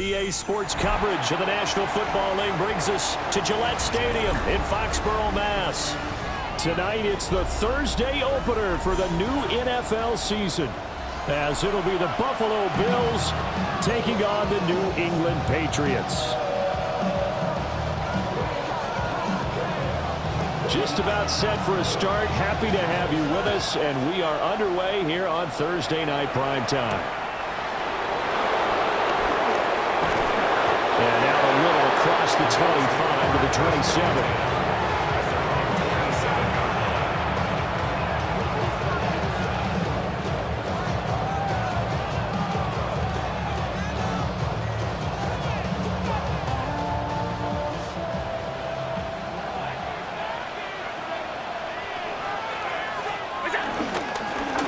EA Sports coverage of the National Football League brings us to Gillette Stadium in Foxborough, Mass. Tonight, it's the Thursday opener for the new NFL season, as it'll be the Buffalo Bills taking on the New England Patriots. Just about set for a start. Happy to have you with us, and we are underway here on Thursday Night Primetime. And out a little across the 25 to the 27.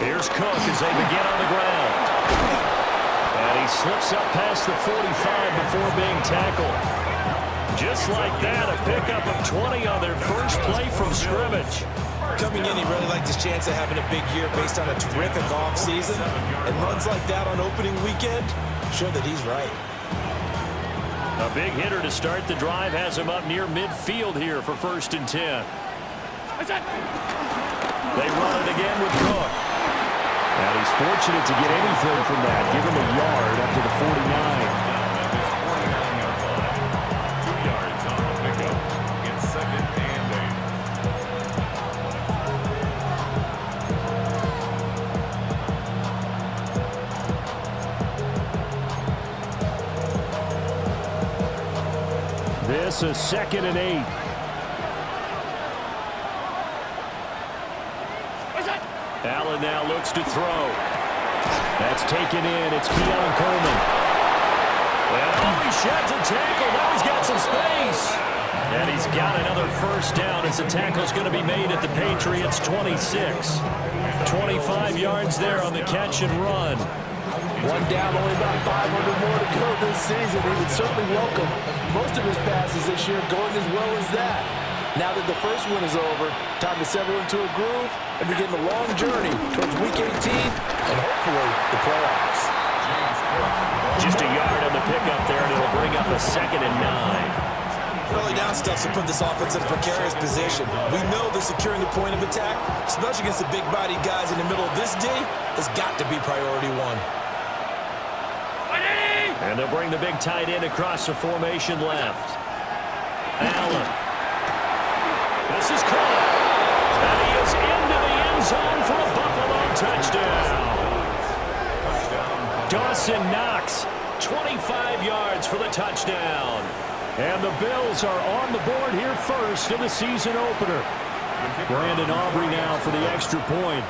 Here's Cook as they begin on the ground. And he slips up past the 45 before being tackled. Just like that, a pickup of 20 on their first play from scrimmage. Coming in, he really liked his chance of having a big year based on a terrific offseason. And runs like that on opening weekend show that he's right. A big hitter to start the drive has him up near midfield here for 1st and 10. They run it again with Cook. And he's fortunate to get anything from that. Give him a yard up to the 49. 2 yards on the pickup. It's 2nd and 8. This is 2nd and 8. Allen now looks to throw. That's taken in. It's Keon Coleman. Well, he sheds a tackle. Now he's got some space. And he's got another first down as the tackle's going to be made at the Patriots' 26. 25 yards there on the catch and run. One down, only about 500 more to go this season. He would certainly welcome most of his passes this year going as well as that. Now that the first one is over, time to settle into a groove and begin the long journey towards Week 18 and hopefully the playoffs. Just a yard on the pickup there, and it'll bring up a 2nd and 9. Early down stuff to put this offense in a precarious position. We know that securing the point of attack, especially against the big-bodied guys in the middle of this D, has got to be priority one. And they'll bring the big tight end across the formation left. Allen. This is caught. And he is into the end zone for a Buffalo touchdown. Dawson Knox, 25 yards for the touchdown. And the Bills are on the board here first in the season opener. Brandon Aubrey now for the extra point.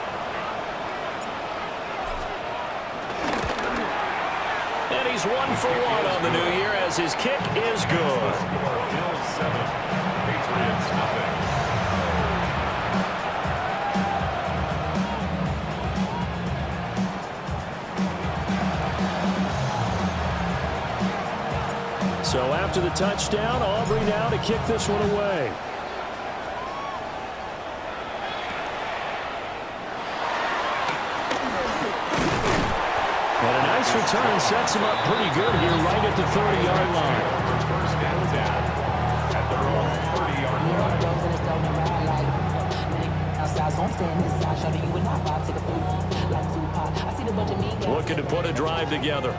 And he's 1 for 1 on the new year as his kick is good. Bills 7, Patriots nothing. So after the touchdown, Aubrey now to kick this one away. nice return sets him up pretty good here right at the 30-yard line. First and 10 at their own 30-yard line. Looking to put a drive together.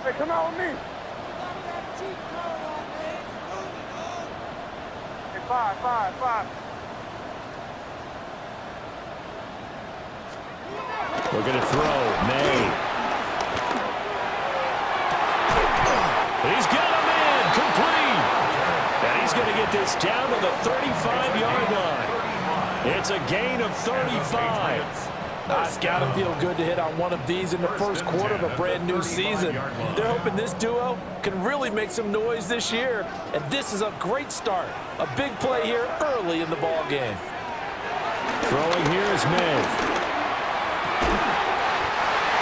Hey, come out with me. Hey, five. Looking to throw. May. He's got him in. Complete. And he's going to get this down to the 35-yard line. It's a gain of 35. It's got to feel good to hit on one of these in the first quarter of a brand new season. They're hoping this duo can really make some noise this year. And this is a great start. A big play here early in the ball game. Throwing here is May.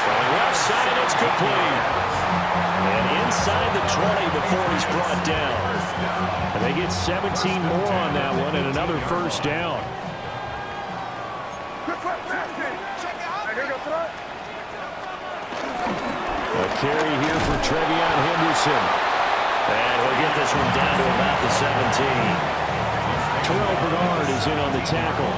Throwing left side, it's complete. And inside the 20 before he's brought down. And they get 17 more on that one and another first down. A carry here for Trevion Henderson. And he'll get this one down to about the 17. Terrell Bernard is in on the tackle.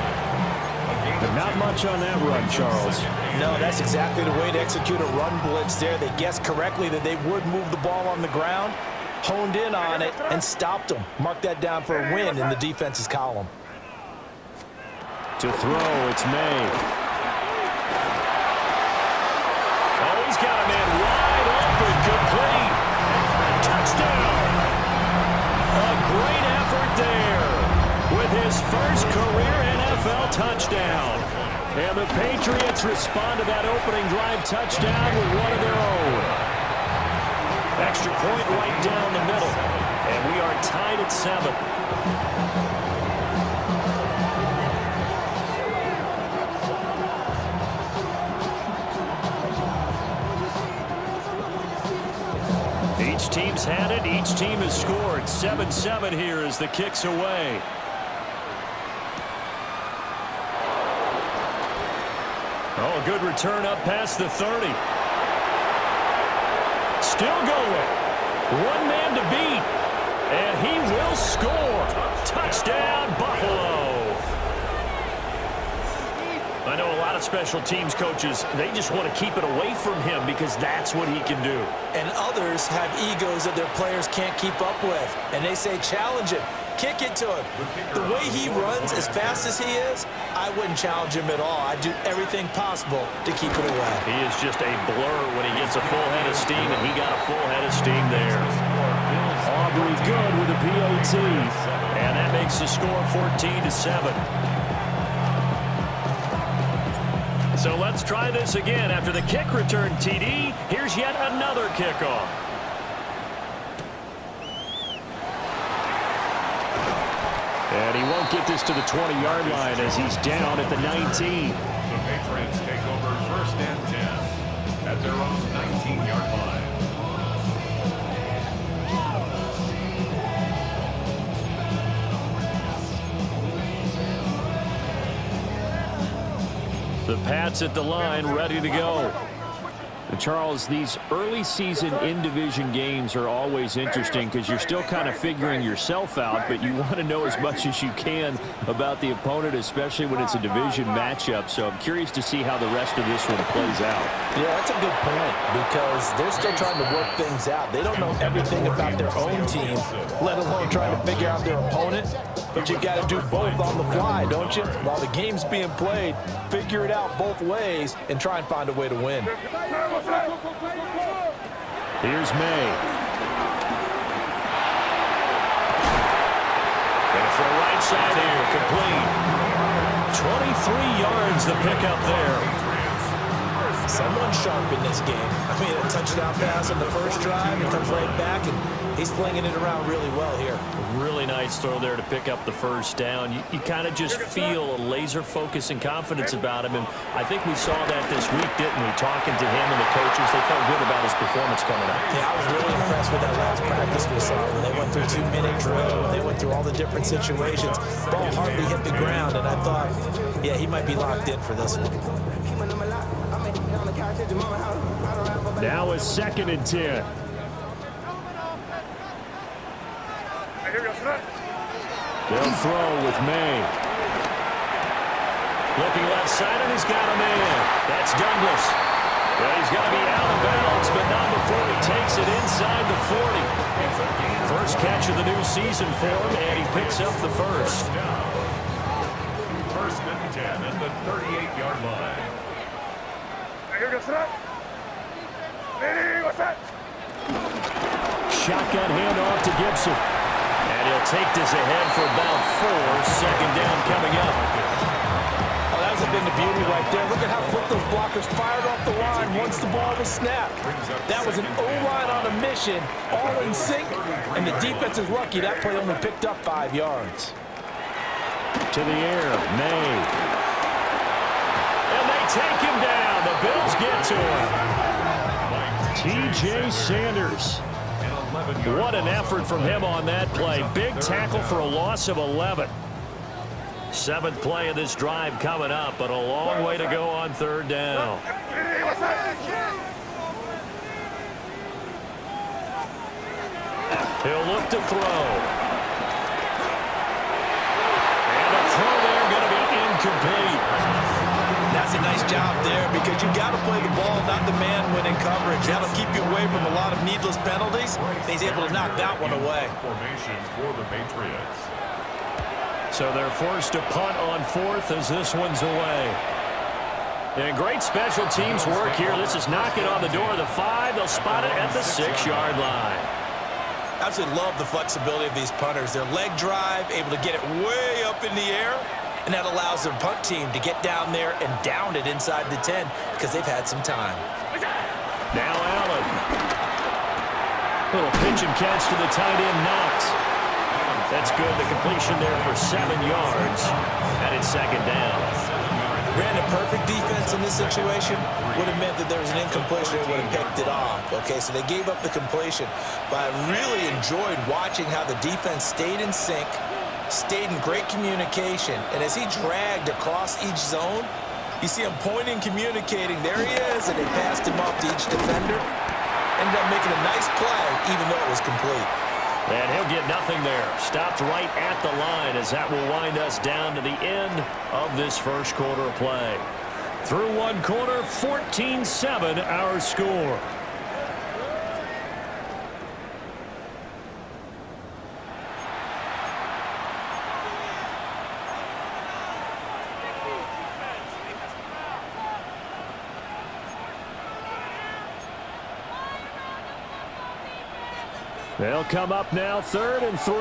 But not much on that run, Charles. No, that's exactly the way to execute a run blitz there. They guessed correctly that they would move the ball on the ground, honed in on it, and stopped them. Mark that down for a win in the defense's column. To throw, it's May. Oh, he's got a man wide open, complete. Touchdown. A great effort there with his first career NFL touchdown. And the Patriots respond to that opening drive touchdown with one of their own. Extra point right down the middle. And we are tied at 7. Each team's had it. Each team has scored. 7-7 here as the kick's away. Oh, a good return up past the 30. Still going. One man to beat. And he will score. Touchdown, Buffalo. I know a lot of special teams coaches, they just want to keep it away from him because that's what he can do. And others have egos that their players can't keep up with. And they say, challenge him. Kick it to him. The way he runs as fast as he is, I wouldn't challenge him at all. I'd do everything possible to keep it away. He is just a blur when he gets a full head of steam, and he got a full head of steam there. Aubrey good with a PAT. And that makes the score 14-7. So let's try this again. After the kick return TD, here's yet another kickoff. And he won't get this to the 20-yard line as he's down at the 19. The Patriots take over first and 10 at their own 19-yard line. The Pats at the line, ready to go. And Charles, these early season in-division games are always interesting because you're still kind of figuring yourself out, but you want to know as much as you can about the opponent, especially when it's a division matchup. So I'm curious to see how the rest of this one plays out. Yeah, that's a good point because they're still trying to work things out. They don't know everything about their own team, let alone trying to figure out their opponent. But you've got to do both on the fly, don't you? While the game's being played, figure it out both ways and try and find a way to win. Here's May. Going to throw right side here, complete. 23 yards the pickup there. someone sharp in this game. I mean, a touchdown pass on the first drive, and comes right back, and he's flinging it around really well here. Really nice throw there to pick up the first down. You kind of just feel a laser focus and confidence about him, and I think we saw that this week, didn't we? Talking to him and the coaches, they felt good about his performance coming up. Yeah, I was really impressed with that last practice we saw when they went through 2-minute drill, when they went through all the different situations. Ball hardly hit the ground, and I thought, yeah, he might be locked in for this one. Now a 2nd and 10. They'll throw with May. Looking left side, and he's got a man. That's Douglas. Well, he's got to be out of bounds, but not before he takes it inside the 40. First catch of the new season for him, and he picks up the first. 1st and 10 at the 38-yard line. Shotgun handoff to Gibson. And he'll take this ahead for about 4. 2nd down coming up. Oh, that was a bit of beauty right there. Look at how quick those blockers fired off the line once the ball was snapped. That was an O-line on a mission, all in sync, and the defense is lucky that play only picked up 5 yards. To the air, May. And they take him down. The Bills get to him. T.J. Sanders. What an effort from him on that play. Big tackle for a loss of 11. 7th play of this drive coming up, but a long way to go on 3rd down. He'll look to throw. And a throw there going to be incomplete. That's a nice job there because you got to play the ball, not the man when in coverage. That'll keep you away from a lot of needless penalties. He's able to knock that one away. Formation for the Patriots. So they're forced to punt on 4th as this one's away. And great special teams work here. This is knocking on the door of the 5. They'll spot it at the 6-yard line. Absolutely love the flexibility of these punters. Their leg drive, able to get it way up in the air, and that allows their punt team to get down there and down it inside the 10 because they've had some time. Now Allen. Little pitch and catch to the tight end, Knox. That's good. The completion there for 7 yards, and it's 2nd down. Ran a perfect defense in this situation. Would have meant that there was an incompletion and would have picked it off. Okay, so they gave up the completion. But I really enjoyed watching how the defense stayed in sync, stayed in great communication. And as he dragged across each zone, you see him pointing, communicating. There he is, and they passed him off to each defender. Ended up making a nice play, even though it was complete. And he'll get nothing there. Stopped right at the line as that will wind us down to the end of this first quarter of play. Through one quarter, 14-7 our score. They'll come up now, 3rd and 3.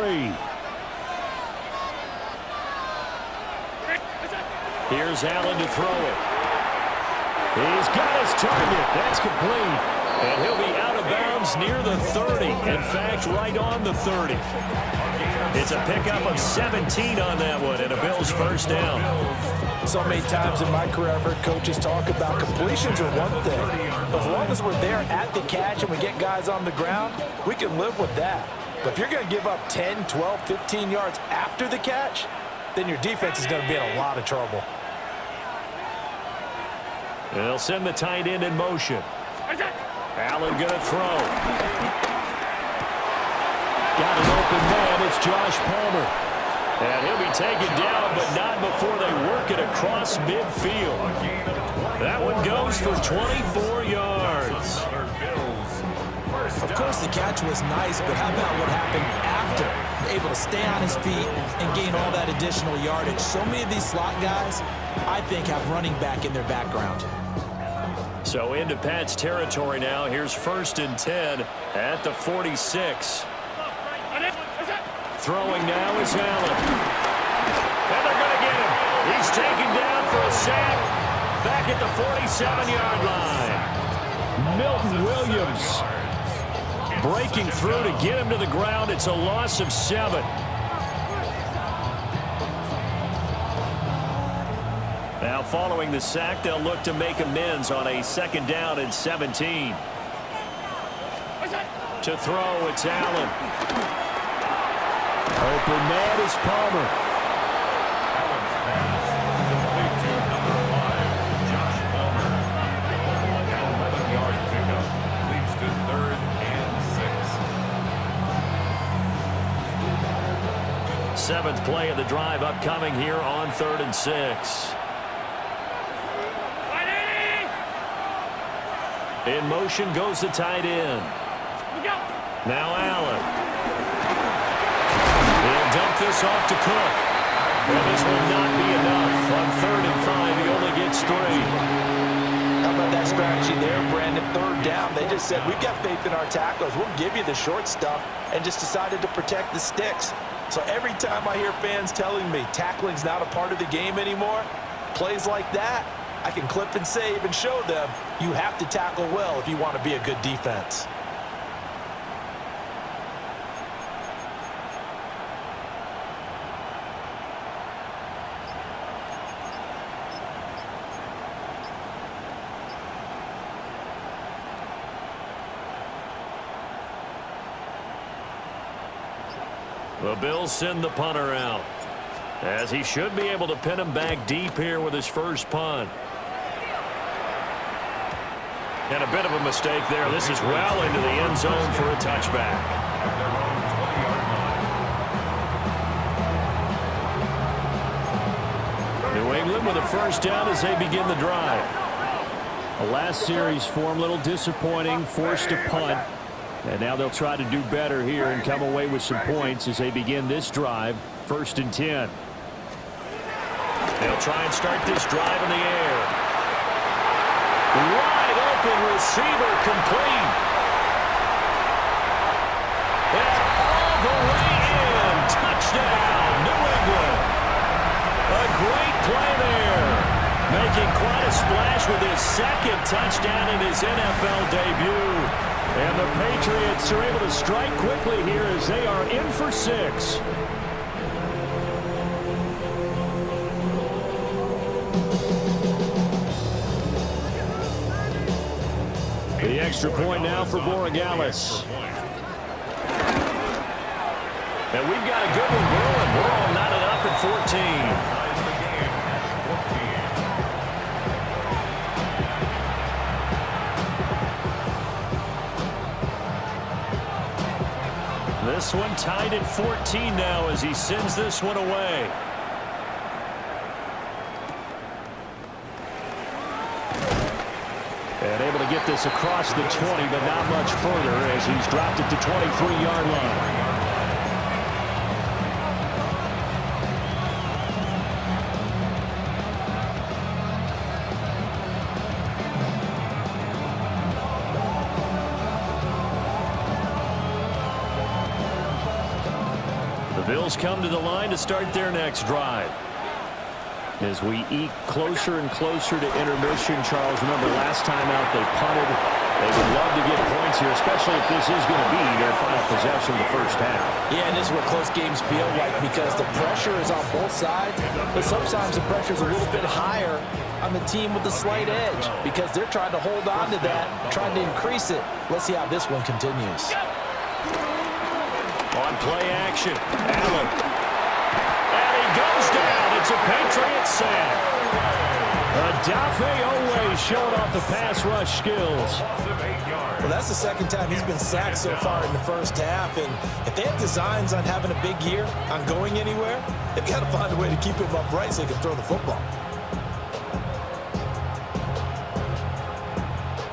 Here's Allen to throw it. He's got his target. That's complete. And he'll be out of bounds near the 30. In fact, right on the 30. It's a pickup of 17 on that one, and a Bills first down. So many times in my career, I've heard coaches talk about completions are one thing. But as long as we're there at the catch and we get guys on the ground, we can live with that. But if you're going to give up 10, 12, 15 yards after the catch, then your defense is going to be in a lot of trouble. They'll send the tight end in motion. Allen going to throw. Got an open man. It's Josh Palmer. And he'll be taken down, but not before they work it across midfield. That one goes for 24 yards. Of course, the catch was nice, but how about what happened after? Able to stay on his feet and gain all that additional yardage. So many of these slot guys, I think, have running back in their background. So into Pat's territory now. Here's 1st and 10 at the 46. Throwing now is Allen. And they're going to get him. He's taken down for a sack. back at the 47-yard line. Milton Williams breaking through to get him to the ground. It's a loss of 7. Now following the sack, they'll look to make amends on a 2nd down and 17. To throw, it's Allen. Open man is Palmer. Allen's pass complete to number 5, Josh Palmer. An 11-yard pickup leads to 3rd and 6. 7th play of the drive upcoming here on 3rd and 6. In motion goes the tight end. Now Allen. He'll dump this off to Cook. And this will not be enough. On 3rd and 5, he only gets 3. How about that strategy there, Brandon? 3rd down. They just said, we've got faith in our tacklers. We'll give you the short stuff, and just decided to protect the sticks. So every time I hear fans telling me tackling's not a part of the game anymore, plays like that, I can clip and save and show them you have to tackle well if you want to be a good defense. The Bills send the punter out, as he should be able to pin him back deep here with his first punt. And a bit of a mistake there. This is well into the end zone for a touchback. At their own 20-yard line. New England with a first down as they begin the drive. The last series for him, a little disappointing, forced to punt. And now they'll try to do better here and come away with some points as they begin this drive, 1st and 10. They'll try and start this drive in the air. Wide open receiver complete. And all the way in. Touchdown, New England. A great play there. Making quite a splash with his 2nd touchdown in his NFL debut. And the Patriots are able to strike quickly here as they are in for 6. The extra point now for Borregales. And we've got a good one going. We're all knotted up at 14. This one tied at 14 now as he sends this one away. And able to get this across the 20, but not much further as he's dropped it to 23-yard line. The Bills come to the line to start their next drive. As we eke closer and closer to intermission, Charles, remember last time out they punted. They would love to get points here, especially if this is going to be their final possession of the first half. Yeah, and this is what close games feel like because the pressure is on both sides, but sometimes the pressure is a little bit higher on the team with the slight edge because they're trying to hold on to that, trying to increase it. Let's see how this one continues. On play action, Allen. And he goes down. It's a Patriot sack. Adafe Owe showing off the pass rush skills. Well, that's the 2nd time he's been sacked so far in the first half. And if they have designs on having a big year, on going anywhere, they've got to find a way to keep him upright so he can throw the football.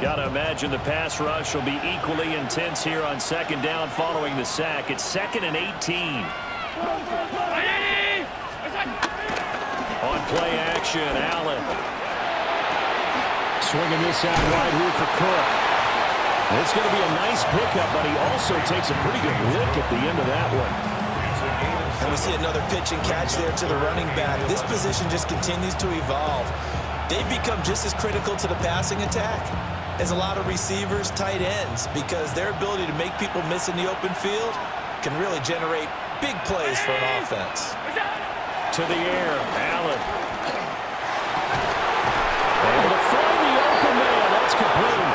Got to imagine the pass rush will be equally intense here on 2nd down following the sack. It's 2nd and 18. On play action, Allen. Swinging this out wide here for Cook. It's going to be a nice pickup, but he also takes a pretty good lick at the end of that one. And we see another pitch and catch there to the running back. This position just continues to evolve. They become just as critical to the passing attack as a lot of receivers, tight ends, because their ability to make people miss in the open field can really generate big plays for an offense. To the air, Allen. Able to find the open man. That's complete.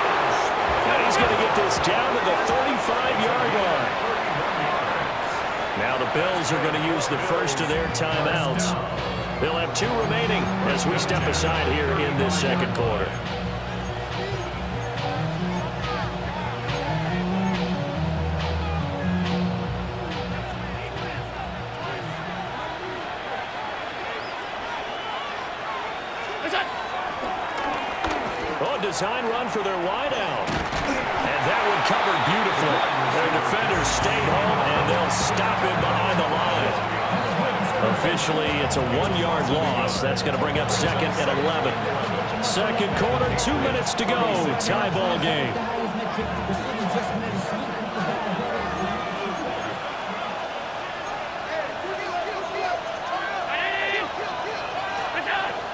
And he's going to get this down to the 35-yard line. Now the Bills are going to use the first of their timeouts. They'll have 2 remaining as we step aside here in this second quarter. Design run for their wideout. And that one covered beautifully. Their defenders stayed home, and they'll stop him behind the line. Officially, it's a 1-yard loss. That's going to bring up 2nd and 11. Second quarter, 2 minutes to go. Tie ball game.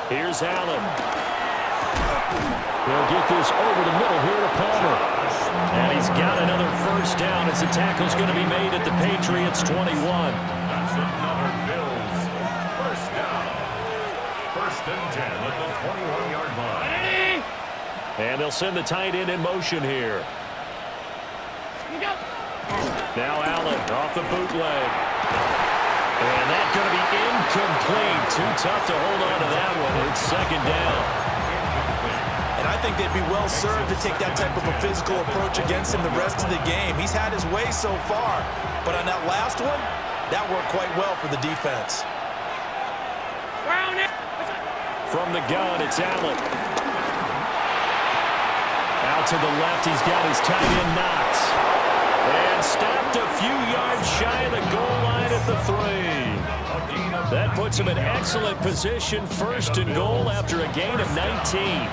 Here's Allen. He'll get this over the middle here to Palmer. And he's got another first down as the tackle's going to be made at the Patriots' 21. That's another Bills first down. 1st and 10 at the 21-yard line. And they'll send the tight end in motion here. Now Allen off the bootleg. And that's going to be incomplete. Too tough to hold on to that one. It's 2nd down. And I think they'd be well served to take that type of a physical approach against him the rest of the game. He's had his way so far, but on that last one, that worked quite well for the defense. From the gun, it's Allen. Out to the left, he's got his tight end Knox. And stopped a few yards shy of the goal line at the 3. That puts him in excellent position, 1st and goal after a gain of 19.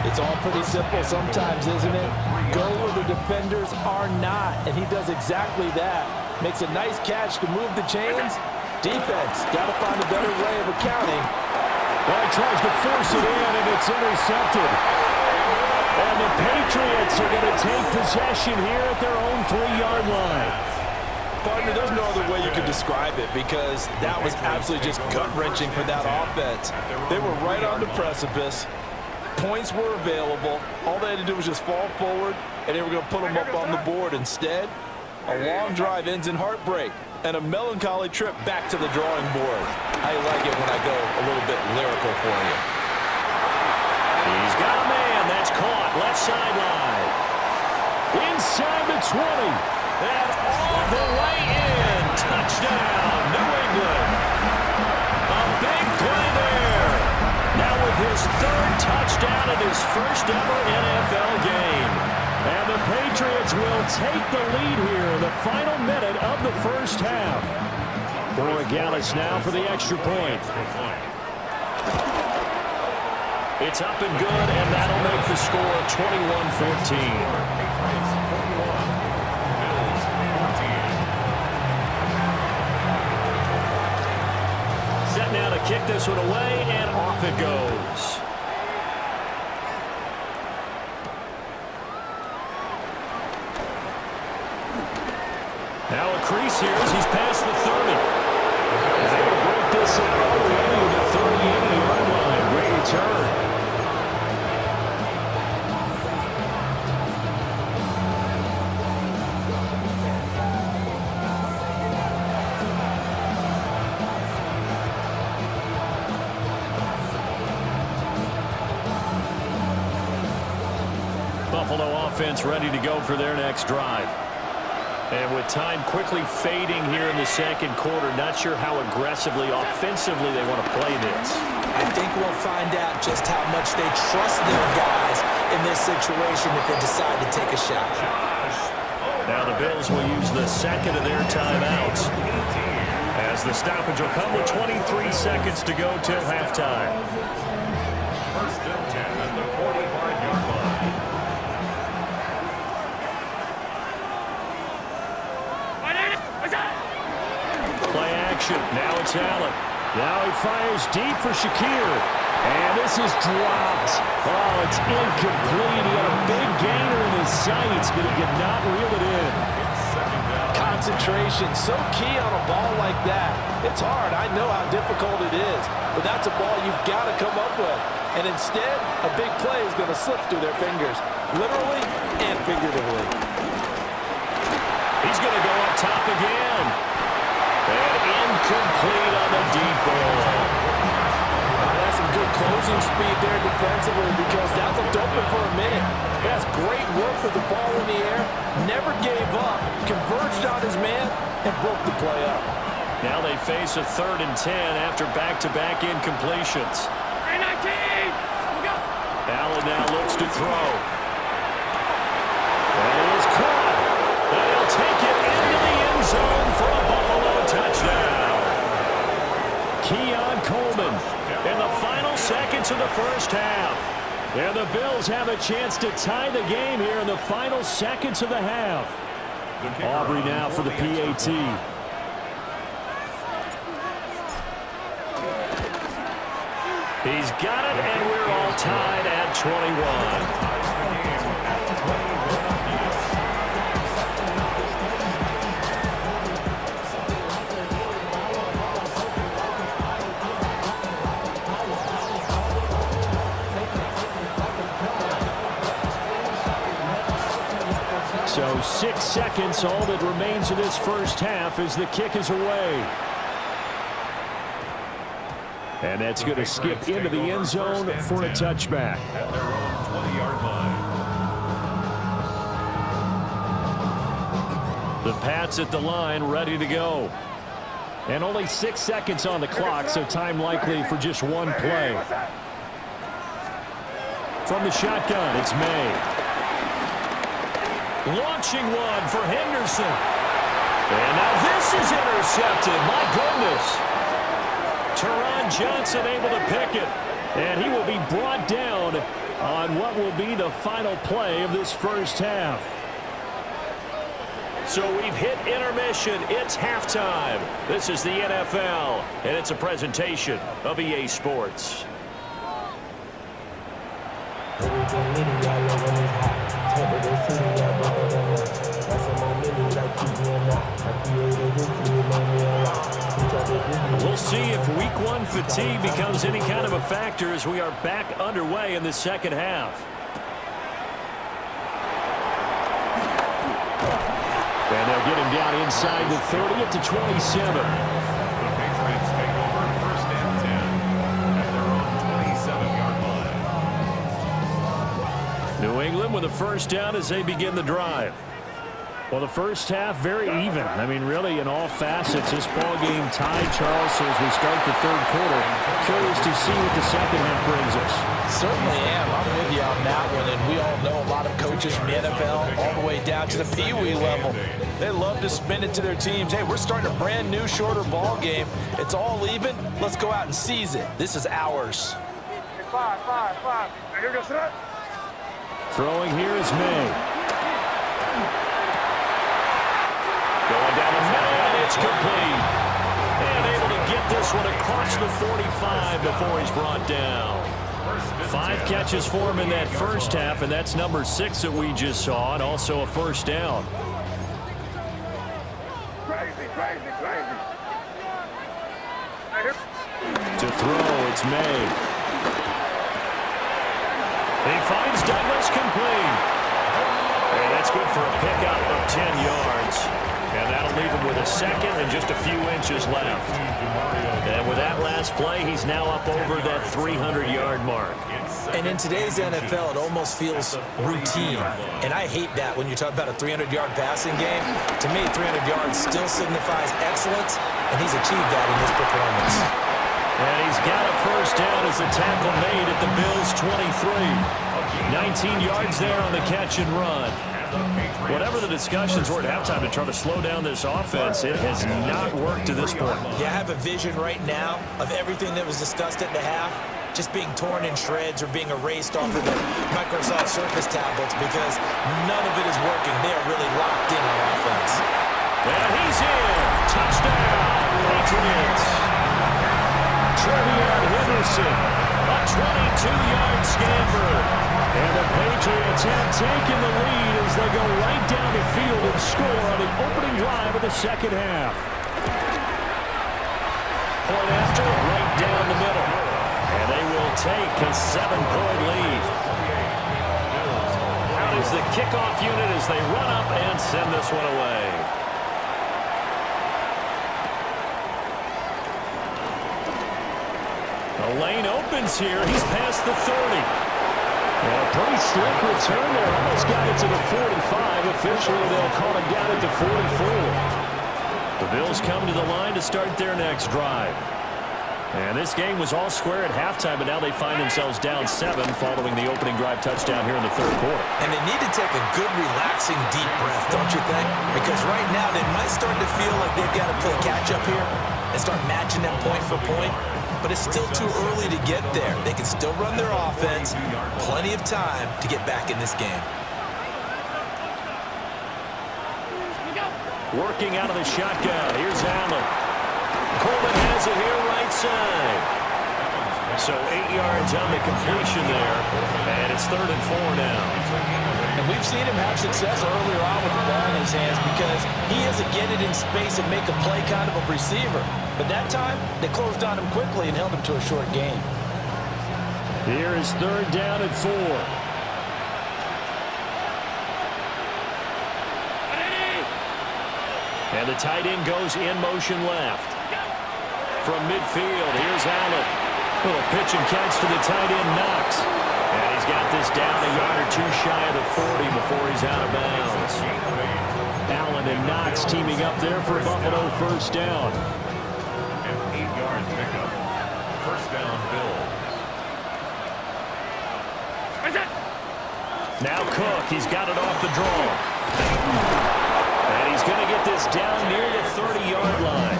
It's all pretty simple sometimes, isn't it? Go where the defenders are not, and he does exactly that. Makes a nice catch to move the chains. Defense, got to find a better way of accounting. Well, he tries to force it in, and it's intercepted. And the Patriots are going to take possession here at their own 3-yard line. Partner, there's no other way you could describe it because that was absolutely just gut-wrenching for that offense. They were right on the precipice. Points were available. All they had to do was just fall forward, and they were going to put them up on the board. Instead, a long drive ends in heartbreak and a melancholy trip back to the drawing board. I like it when I go a little bit lyrical for you. He's got a man. That's caught. Left sideline. Inside the 20. And all the way in. Touchdown, New England. A big play there. Now with his 3rd touchdown in his first ever NFL game. And the Patriots will take the lead here in the final minute of the first half. Borregales now for the extra point. It's up and good, and that'll make the score 21-14. Now to kick this one away, and off it goes. Now a crease here as he's past the 30. They will break this up already to the 38-yard line. Great return. Buffalo offense ready to go for their next drive. And with time quickly fading here in the second quarter, not sure how aggressively, offensively they want to play this. I think we'll find out just how much they trust their guys in this situation if they decide to take a shot. Now the Bills will use the 2nd of their timeouts as the stoppage will come with 23 seconds to go till halftime. 1st and 10 at the 45-yard line. Play action. Now it's Allen. Now he fires deep for Shakir. And this is dropped. Oh, it's incomplete. He had a big gainer in his sights, but he could not reel it in. Concentration, so key on a ball like that. It's hard. I know how difficult it is, but that's a ball you've got to come up with. And instead, a big play is going to slip through their fingers, literally and figuratively. He's going to go up top again. And incomplete on the deep ball. That's some good closing speed there defensively because that looked open for a minute. That's great work with the ball in the air. Never gave up, converged on his man, and broke the play up. Now they face a 3rd and 10 after back-to-back incompletions. Allen now looks to throw. And it is caught. And he'll take it into the end zone for a Buffalo touchdown. Keon Coleman in the final seconds of the first half. And the Bills have a chance to tie the game here in the final seconds of the half. Aubrey now for the PAT. He's got it, and we're all tied at 21. So 6 seconds, all that remains of this first half as the kick is away. And that's going to skip into the end zone for a touchback. At their own 20-yard line. The Pats at the line, ready to go. And only 6 seconds on the clock, so time likely for just one play. From the shotgun, it's May. Launching one for Henderson. And now this is intercepted. My goodness. Teron Johnson able to pick it. And he will be brought down on what will be the final play of this first half. So we've hit intermission. It's halftime. This is the NFL, and it's a presentation of EA Sports. We'll see if Week 1 fatigue becomes any kind of a factor as we are back underway in the second half. And they'll get him down inside the 30 at the 27. The Patriots take over 1st and 10 at their own 27-yard line. New England with a first down as they begin the drive. Well, the first half, very even. I mean, really, in all facets, this ball game tied, Charles, so as we start the third quarter. Curious to see what the second half brings us. Certainly am. I'm with you on that one, and we all know a lot of coaches from the NFL all the way down to the Pee-wee level. They love to spin it to their teams. Hey, we're starting a brand new, shorter ball game. It's all even. Let's go out and seize it. This is ours. Five. Here goes that. Throwing here is May. Going down the middle, and it's complete. And able to get this one across the 45 before he's brought down. 5 catches for him in that first half, and that's number 6 that we just saw, and also a first down. Crazy. To throw, it's May. He finds Douglas complete. And that's good for a pickup of 10 yards. And that'll leave him with a second and just a few inches left. And with that last play, he's now up over that 300-yard mark. And in today's NFL, it almost feels routine. And I hate that when you talk about a 300-yard passing game. To me, 300 yards still signifies excellence, and he's achieved that in this performance. And he's got a first down as the tackle made at the Bills' 23. 19 yards there on the catch and run. Whatever the discussions were at halftime to try to slow down this offense, it has not worked to this point. Yeah, I have a vision right now of everything that was discussed at the half just being torn in shreds or being erased off of the Microsoft Surface tablets because none of it is working. They are really locked in on offense. And he's in. Touchdown, Patriots. Trevion Henderson, a 22-yard scamper. And the Patriots have taken the lead as they go right down the field and score on the opening drive of the second half. Point after, right down the middle. And they will take a 7-point lead. Out is the kickoff unit as they run up and send this one away. The lane opens here. He's past the 30. And a pretty slick return there. Almost got it to the 45. Officially, they'll call it down at the 44. The Bills come to the line to start their next drive. And this game was all square at halftime, but now they find themselves down 7 following the opening drive touchdown here in the third quarter. And they need to take a good, relaxing, deep breath, don't you think? Because right now they might start to feel like they've got to play catch-up here and start matching them point for point. But it's still too early to get there. They can still run their offense. Plenty of time to get back in this game. Working out of the shotgun. Here's Allen. Coleman has it here right side. So 8 yards on the completion there. And it's 3rd and 4 now. And we've seen him have success earlier on with the ball in his hands because he has to get it in space and make a play kind of a receiver. But that time, they closed on him quickly and held him to a short gain. Here is 3rd down and 4. And the tight end goes in motion left. From midfield, here's Allen. Little pitch and catch to the tight end, Knox. And he's got this down a yard or 2 shy of the 40 before he's out of bounds. Allen and Knox teaming up there for Buffalo first down. An 8-yard pickup. First down, Bills. Now Cook, he's got it off the draw. And he's going to get this down near the 30-yard line.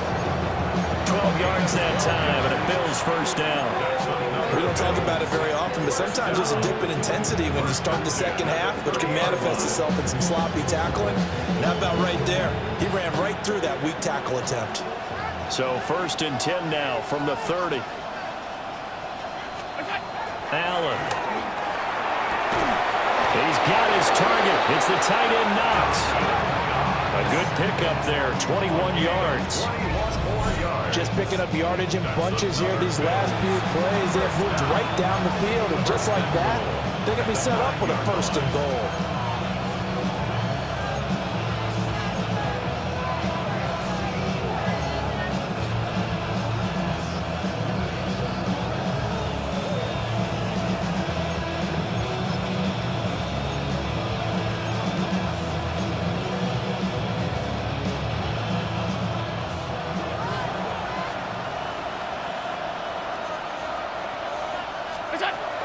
12 yards that time, and a Bills first down. We don't talk about it very often, but sometimes there's a dip in intensity when you start the second half, which can manifest itself in some sloppy tackling. Not about right there. He ran right through that weak tackle attempt. So 1st and 10 now from the 30. Allen. He's got his target. It's the tight end, Knox. A good pickup there, 21 yards. Just picking up yardage in bunches here these last few plays. They have moved right down the field, and just like that, they're going to be set up with a 1st and goal.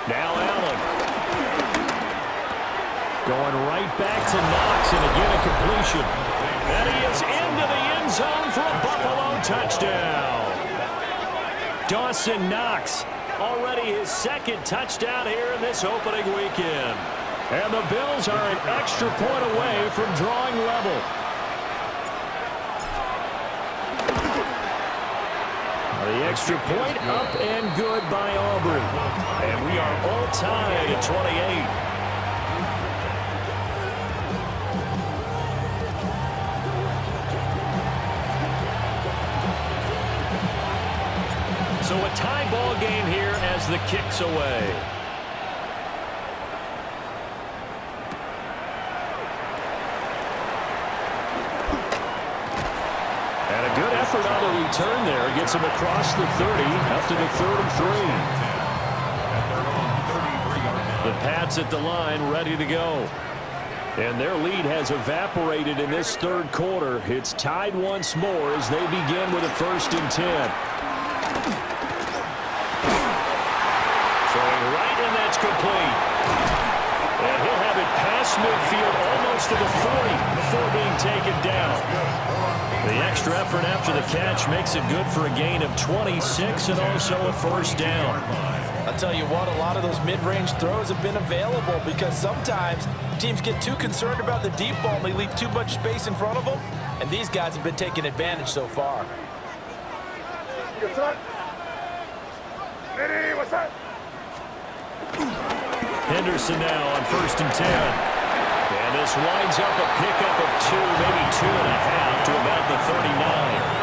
Now Allen. Going right back to Knox, and again a completion. And he is into the end zone for a Buffalo touchdown. Dawson Knox, already his 2nd touchdown here in this opening weekend. And the Bills are an extra point away from drawing level. The extra point up and good by Aubrey. And we are all tied at 28. So a tie ball game here as the kick's away. Good effort on the return there. Gets him across the 30, up to the 3rd and 3. The Pats at the line, ready to go. And their lead has evaporated in this third quarter. It's tied once more as they begin with a 1st and 10. Throwing right, and that's complete. And he'll have it past midfield almost to the 40 before being taken down. The extra effort after the catch makes it good for a gain of 26 and also a 1st down. I'll tell you what, a lot of those mid-range throws have been available because sometimes teams get too concerned about the deep ball and they leave too much space in front of them, and these guys have been taking advantage so far. Ready, what's that? Henderson now on 1st and 10. And this winds up a pickup of 2, maybe 2.5 to about the 39.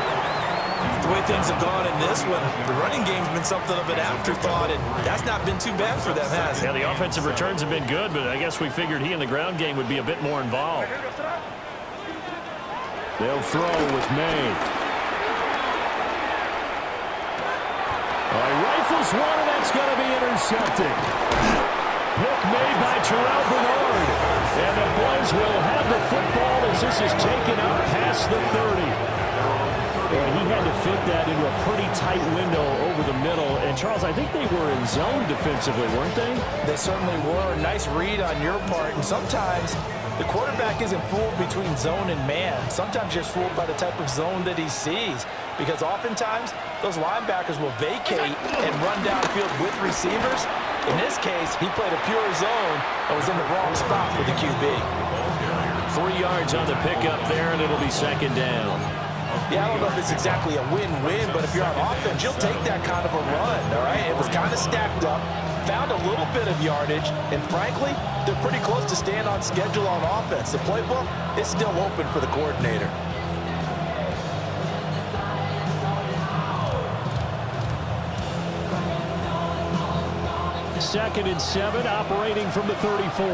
The way things have gone in this one, the running game's been something of an afterthought, and that's not been too bad for them, has it? Yeah, the offensive returns have been good, but I guess we figured he in the ground game would be a bit more involved. They'll throw with May. Rifles one, and that's going to be intercepted. Pick made by Terrell Bernard. And the Bills will have the football as this is taken up past the 30. Yeah, he had to fit that into a pretty tight window over the middle. And, Charles, I think they were in zone defensively, weren't they? They certainly were. Nice read on your part. And sometimes the quarterback isn't fooled between zone and man. Sometimes you're fooled by the type of zone that he sees. Because oftentimes, those linebackers will vacate and run downfield with receivers. In this case, he played a pure zone and was in the wrong spot for the QB. 3 yards on the pickup there, and it'll be 2nd down. Yeah, I don't know if it's exactly a win-win, but if you're on offense, you'll take that kind of a run, all right? It was kind of stacked up, found a little bit of yardage, and frankly, they're pretty close to staying on schedule on offense. The playbook is still open for the coordinator. Second and 7, operating from the 34.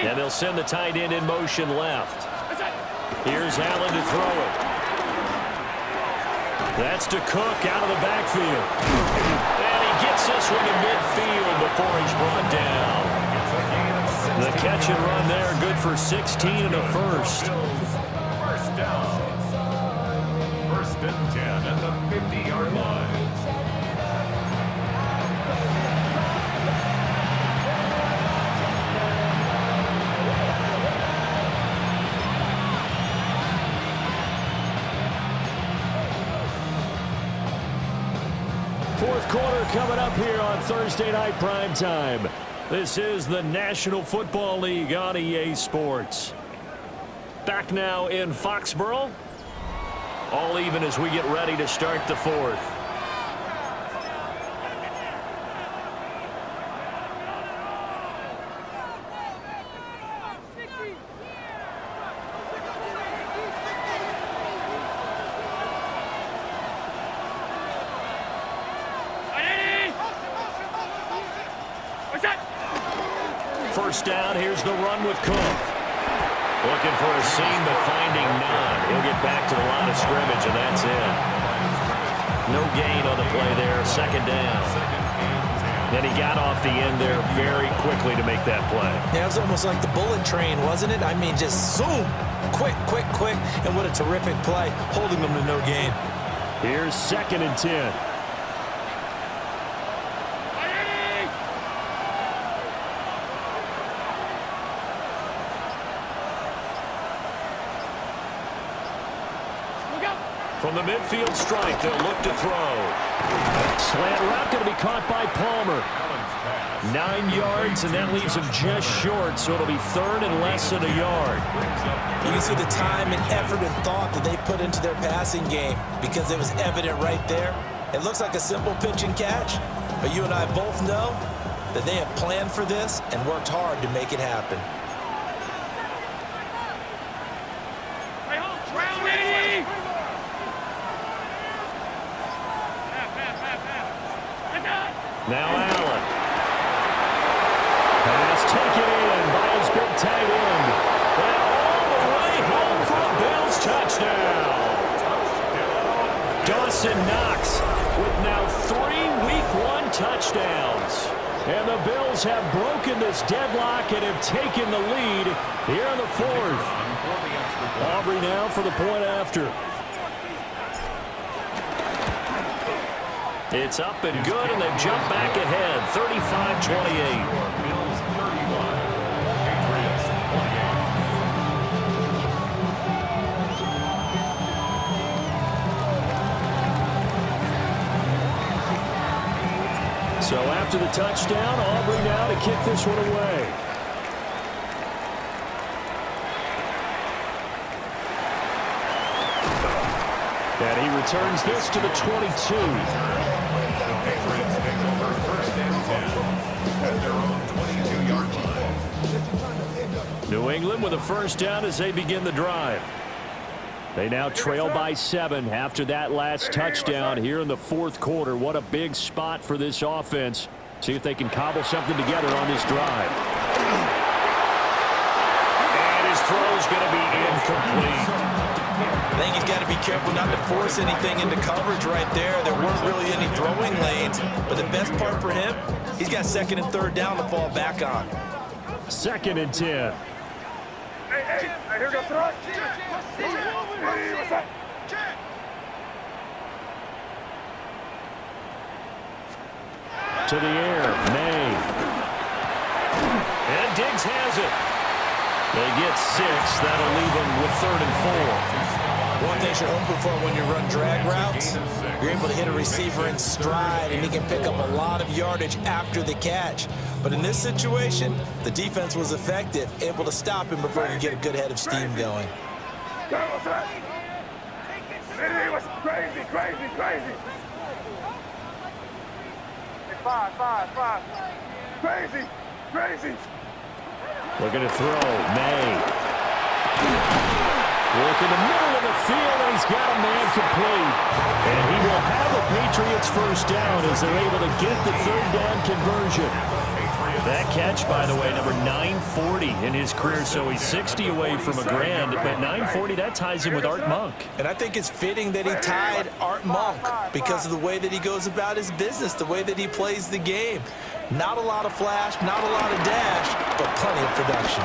And they'll send the tight end in motion left. Here's Allen to throw it. That's to Cook out of the backfield. And he gets this one to midfield before he's brought down. The catch and run there, good for 16 and a first. First down. 1st and 10 at the 50-yard line. Fourth quarter coming up here on Thursday Night Primetime. This is the National Football League on EA Sports. Back now in Foxborough. All even as we get ready to start the fourth. First down, here's the run with Cook. Looking for a seam, but finding none. He'll get back to the line of scrimmage, and that's it. No gain on the play there, 2nd down. And he got off the end there very quickly to make that play. Yeah, it was almost like the bullet train, wasn't it? I mean, just zoom, quick, quick, quick, and what a terrific play, holding them to no gain. Here's 2nd and 10. From the midfield strike, they'll look to throw. Slant route going to be caught by Palmer. 9 yards, and that leaves him just short, so it'll be 3rd and less than a yard. You can see the time and effort and thought that they put into their passing game because it was evident right there. It looks like a simple pitch and catch, but you and I both know that they have planned for this and worked hard to make it happen. Now Allen. Pass taken in by his big tight end. And all the way home for a Bills touchdown. Dawson Knox with now 3 Week 1 touchdowns. And the Bills have broken this deadlock and have taken the lead here in the 4th. Aubrey now for the point after. It's up and good, and they jump back ahead, 35-28. Bills 31, Patriots 28. So after the touchdown, Aubrey now to kick this one away. And he returns this to the 22. New England with a first down as they begin the drive. They now trail by 7 after that last touchdown here in the fourth quarter. What a big spot for this offense. See if they can cobble something together on this drive. And his throw's going to be incomplete. I think he's got to be careful not to force anything into coverage right there. There weren't really any throwing lanes, but the best part for him, he's got 2nd and 3rd down to fall back on. 2nd and 10. Hey, here goes throw. Hey, what's up? To the air, May. And Diggs has it. They get 6. That'll leave them with 3rd and 4. One thing you're hoping for when you run drag routes, you're able to hit a receiver in stride, and he can pick up a lot of yardage after the catch. But in this situation, the defense was effective, able to stop him before he could get a good head of steam going. What's that? It was crazy. Hey, 5. Crazy. Looking to throw, May. Look in the middle of the field, and he's got a man complete. And he will have the Patriots first down as they're able to get the 3rd down conversion. That catch, by the way, number 940 in his career, so he's 60 away from a grand, but 940, that ties him with Art Monk. And I think it's fitting that he tied Art Monk because of the way that he goes about his business, the way that he plays the game. Not a lot of flash, not a lot of dash, but plenty of production.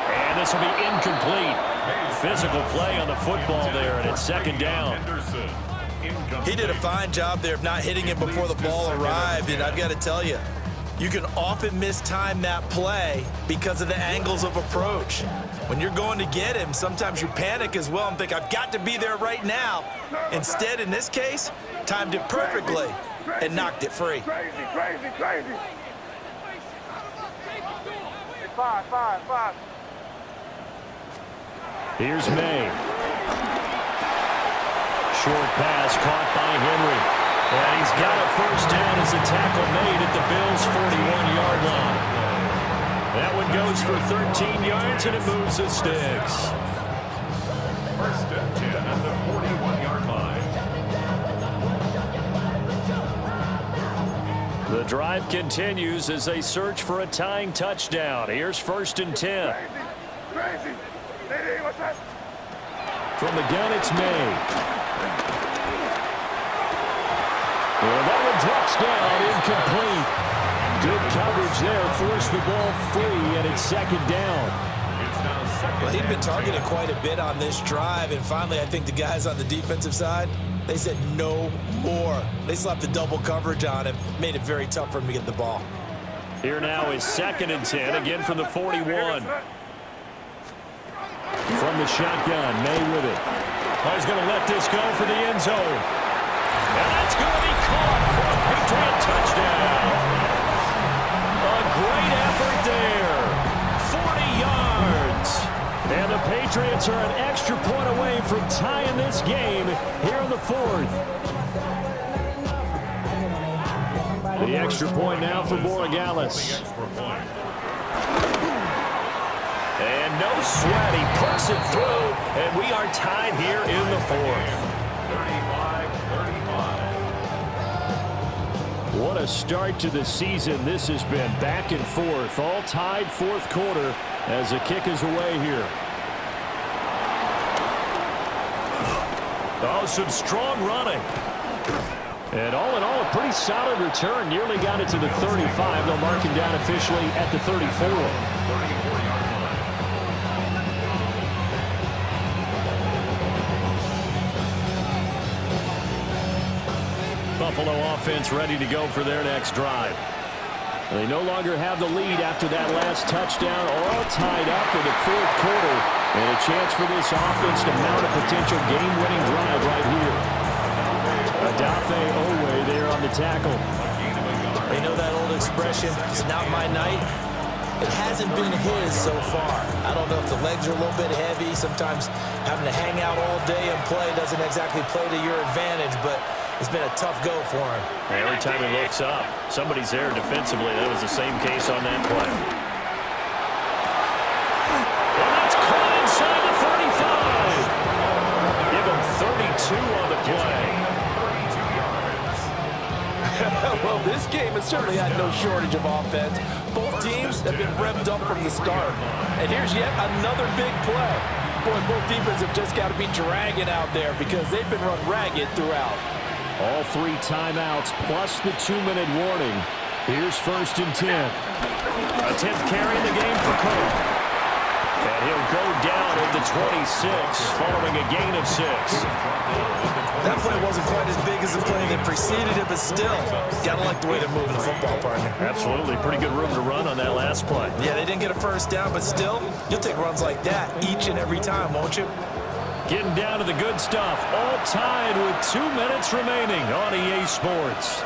And this will be incomplete. Physical play on the football there, and it's 2nd down. He did a fine job there of not hitting it before the ball arrived, and I've got to tell you, you can often mistime that play because of the angles of approach. When you're going to get him, sometimes you panic as well and think, I've got to be there right now. Instead, in this case, timed it perfectly and knocked it free. Crazy. Hey, 5. Here's May. Short pass caught by Henry. And he's got a first down as the tackle made at the Bills' 41-yard line. That one goes for 13 yards, and it moves the sticks. 1st and 10 at the 41-yard line. The drive continues as they search for a tying touchdown. Here's 1st and 10. Crazy. Hey, what's that? From the gun, it's May. And that one drops down, incomplete. Good coverage there, forced the ball free, and it's 2nd down. Well, he'd been targeted quite a bit on this drive, and finally I think the guys on the defensive side, they said no more. They slapped the double coverage on him, made it very tough for him to get the ball. Here now is 2nd and 10, again from the 41. From the shotgun, May with it. He's going to let this go for the end zone. And that's going to be caught for a Patriot touchdown. A great effort there. 40 yards. And the Patriots are an extra point away from tying this game here in the 4th. The extra point now for Borregales. And no sweat, he puts it through, and we are tied here in the 4th. 35-35. What a start to the season this has been. Back and forth, all tied 4th quarter as the kick is away here. Oh, some strong running. And all in all, a pretty solid return. Nearly got it to the 35. They'll mark him down officially at the 34. Buffalo offense ready to go for their next drive. They no longer have the lead after that last touchdown, all tied up in the 4th quarter, and a chance for this offense to mount a potential game-winning drive right here. Adafe Owe there on the tackle. You know that old expression, it's not my night? It hasn't been his so far. I don't know if the legs are a little bit heavy. Sometimes having to hang out all day and play doesn't exactly play to your advantage, but it's been a tough go for him. Every time he looks up, somebody's there defensively. That was the same case on that play. This game has certainly had no shortage of offense. Both teams have been revved up from the start. And here's yet another big play. Boy, both defenses have just got to be dragging out there because they've been run ragged throughout. All 3 timeouts plus the 2-minute warning. Here's 1st and 10. A 10th carry in the game for Cook. And he'll go down at the 26 following a gain of 6. That play wasn't quite as big as the play that preceded it, but still, gotta like the way they're moving the football, partner. Absolutely. Pretty good room to run on that last play. Yeah, they didn't get a first down, but still, you'll take runs like that each and every time, won't you? Getting down to the good stuff. All tied with 2 minutes remaining on EA Sports.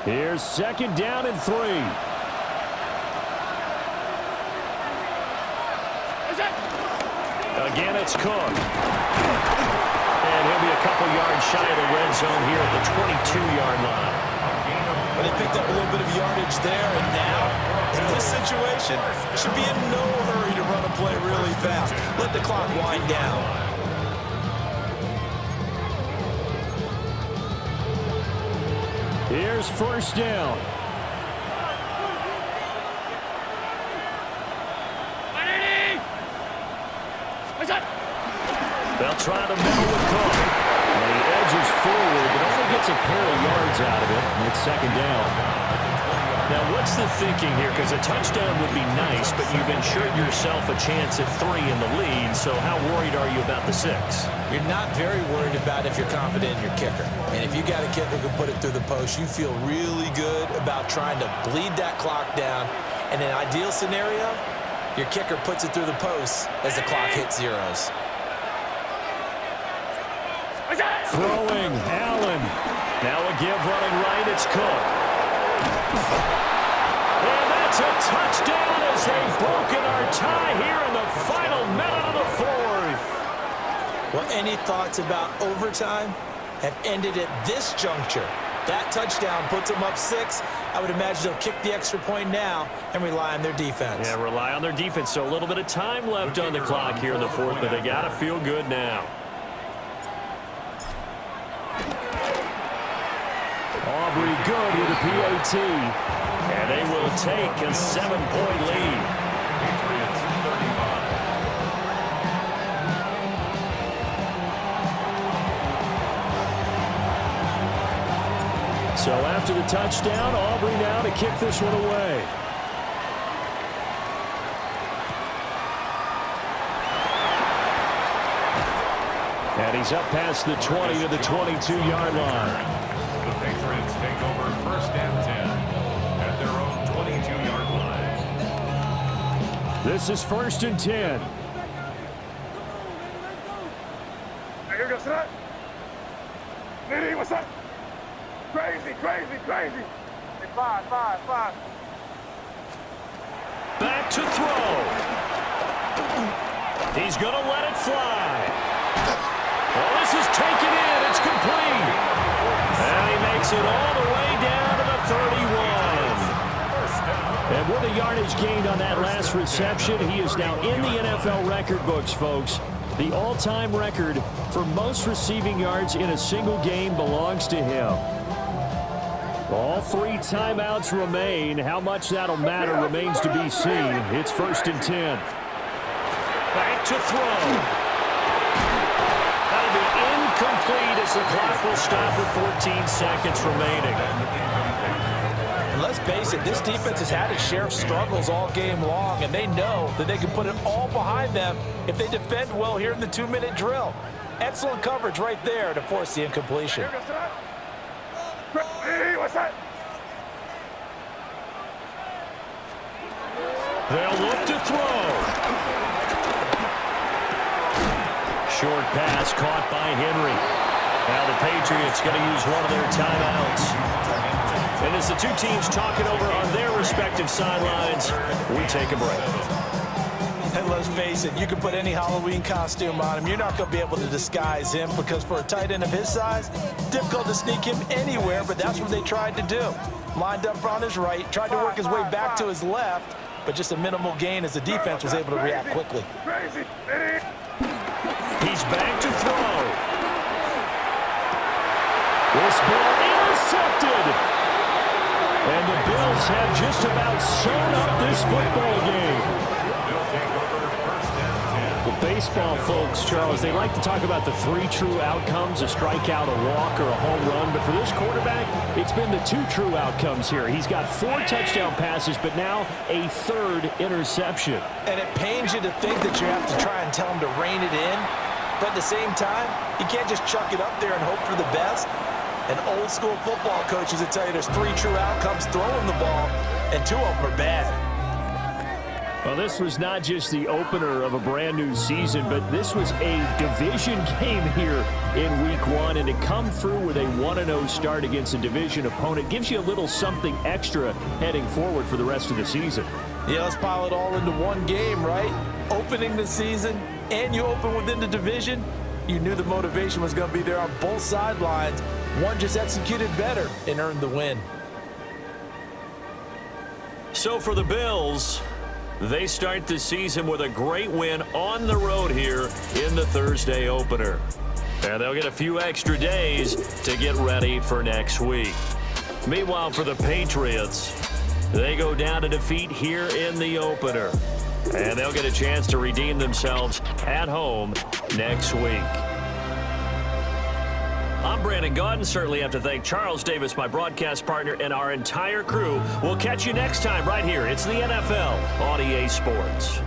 Here's 2nd down and 3. Again, it's Cook. And he'll be a couple yards shy of the red zone here at the 22-yard line. But they picked up a little bit of yardage there, and now, in this situation, should be in no hurry to run a play really fast. Let the clock wind down. Here's 1st down. They'll try to middle with Cook. And he edges forward, but only gets a pair of yards out of it. And it's 2nd down. Now, what's the thinking here? Because a touchdown would be nice, but you've ensured yourself a chance at 3 in the lead. So how worried are you about the 6? You're not very worried about if you're confident in your kicker. And if you got a kicker who can put it through the post, you feel really good about trying to bleed that clock down. In an ideal scenario, your kicker puts it through the post as the clock hits zeros. Throwing, Allen. Now a give running right, it's Cook. And that's a touchdown as they've broken our tie here in the final minute of the 4th. Well, any thoughts about overtime have ended at this juncture. That touchdown puts them up 6. I would imagine they'll kick the extra point now and rely on their defense. Yeah, rely on their defense. So a little bit of time left on the clock here in the 4th, but they got to feel good now. Aubrey good with a PAT. And they will take a 7-point lead. Patriots 35. So after the touchdown, Aubrey now to kick this one away. And he's up past the 20 to the 22-yard line. The Patriots take over 1st and 10 at their own 22-yard line. This is 1st and 10. Here goes that. Nitty, what's up? Crazy. Hey, 5. Back to throw. He's going to let it fly. Well, this is taken in. It's complete. And he makes it all the way down to the 31. And with a yardage gained on that last reception, he is now in the NFL record books, folks. The all-time record for most receiving yards in a single game belongs to him. All 3 timeouts remain. How much that'll matter remains to be seen. It's 1st and 10. Back to throw. That'll be incomplete as the clock will stop with 14 seconds remaining. And let's face it, this defense has had its share of struggles all game long, and they know that they can put it all behind them if they defend well here in the 2-minute drill. Excellent coverage right there to force the incompletion. Here goes that. Hey, what's that? They'll look to throw. Short pass caught by Henry. Now the Patriots going to use one of their timeouts. And as the two teams talking over on their respective sidelines, we take a break. And let's face it, you can put any Halloween costume on him. You're not going to be able to disguise him because for a tight end of his size, difficult to sneak him anywhere, but that's what they tried to do. Lined up on his right, tried to work his way back to his left, but just a minimal gain as the defense was able to react quickly. He's back to throw. This ball intercepted. And the Bills have just about sewn up this football game. The baseball folks, Charles, they like to talk about the 3 true outcomes, a strikeout, a walk, or a home run. But for this quarterback, it's been the 2 true outcomes here. He's got 4 touchdown passes, but now a 3rd interception. And it pains you to think that you have to try and tell him to rein it in. But at the same time, you can't just chuck it up there and hope for the best. And old school football coaches will tell you there's 3 true outcomes throwing the ball, and 2 of them are bad. Well, this was not just the opener of a brand new season, but this was a division game here in Week 1. And to come through with a 1-0 start against a division opponent gives you a little something extra heading forward for the rest of the season. Yeah, let's pile it all into one game, right? Opening the season, and you open within the division. You knew the motivation was going to be there on both sidelines. One just executed better and earned the win. So for the Bills, they start the season with a great win on the road here in the Thursday opener. And they'll get a few extra days to get ready for next week. Meanwhile, for the Patriots, they go down to defeat here in the opener. And they'll get a chance to redeem themselves at home next week. I'm Brandon Gaudin. Certainly have to thank Charles Davis, my broadcast partner, and our entire crew. We'll catch you next time right here. It's the NFL on EA Sports.